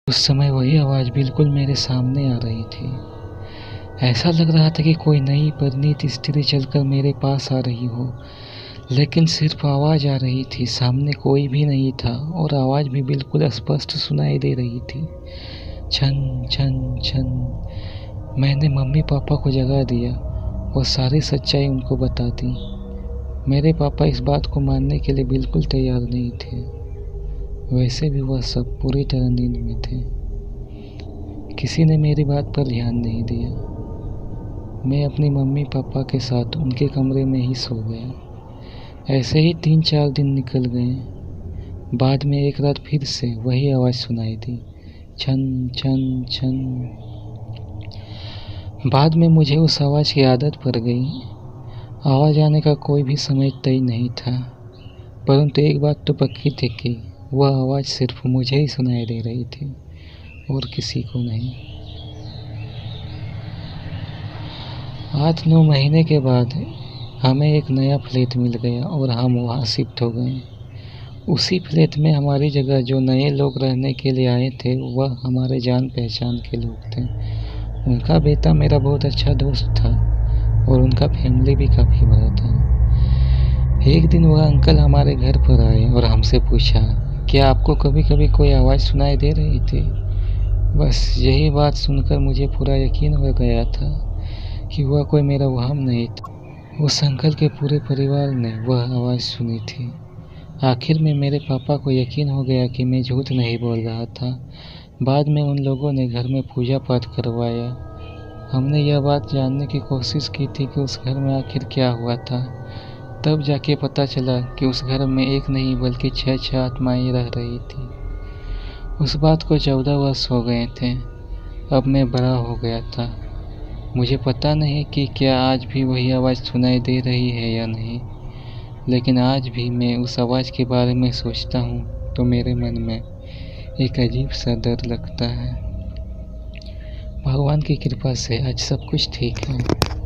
उस समय वही आवाज़ बिल्कुल मेरे सामने आ रही थी। ऐसा लग रहा था कि कोई नई परिणीत स्त्री चलकर मेरे पास आ रही हो, लेकिन सिर्फ आवाज़ आ रही थी, सामने कोई भी नहीं था और आवाज़ भी बिल्कुल स्पष्ट सुनाई दे रही थी। छन छन छन। मैंने मम्मी पापा को जगा दिया और सारी सच्चाई उनको बता दी। मेरे पापा इस बात को मानने के लिए बिल्कुल तैयार नहीं थे। वैसे भी वह सब पूरी तरह नींद में थे। किसी ने मेरी बात पर ध्यान नहीं दिया। मैं अपनी मम्मी पापा के साथ उनके कमरे में ही सो गया। ऐसे ही 3-4 दिन निकल गए। बाद में एक रात फिर से वही आवाज़ सुनाई दी, छन छन छन। बाद में मुझे उस आवाज़ की आदत पड़ गई। आवाज़ आने का कोई भी समय तय नहीं था, परंतु एक बात तो पक्की थी कि वह आवाज़ सिर्फ मुझे ही सुनाई दे रही थी और किसी को नहीं। 8-9 महीने के बाद हमें एक नया फ्लैट मिल गया और हम वहाँ शिफ्ट हो गए। उसी फ्लैट में हमारी जगह जो नए लोग रहने के लिए आए थे वह हमारे जान पहचान के लोग थे। उनका बेटा मेरा बहुत अच्छा दोस्त था और उनका फैमिली भी काफ़ी बड़ा था। एक दिन वह अंकल हमारे घर पर आए और हमसे पूछा, क्या आपको कभी कभी कोई आवाज़ सुनाई दे रही थी? बस यही बात सुनकर मुझे पूरा यकीन हो गया था कि वह कोई मेरा वहम नहीं था। उस अंकल के पूरे परिवार ने वह आवाज़ सुनी थी। आखिर में मेरे पापा को यकीन हो गया कि मैं झूठ नहीं बोल रहा था। बाद में उन लोगों ने घर में पूजा पाठ करवाया। हमने यह बात जानने की कोशिश की थी कि उस घर में आखिर क्या हुआ था। तब जाके पता चला कि उस घर में एक नहीं बल्कि 6 आत्माएं रह रही थी। उस बात को 14 वर्ष हो गए थे। अब मैं बड़ा हो गया था। मुझे पता नहीं कि क्या आज भी वही आवाज़ सुनाई दे रही है या नहीं, लेकिन आज भी मैं उस आवाज़ के बारे में सोचता हूँ तो मेरे मन में एक अजीब सा डर लगता है। भगवान की कृपा से आज सब कुछ ठीक है।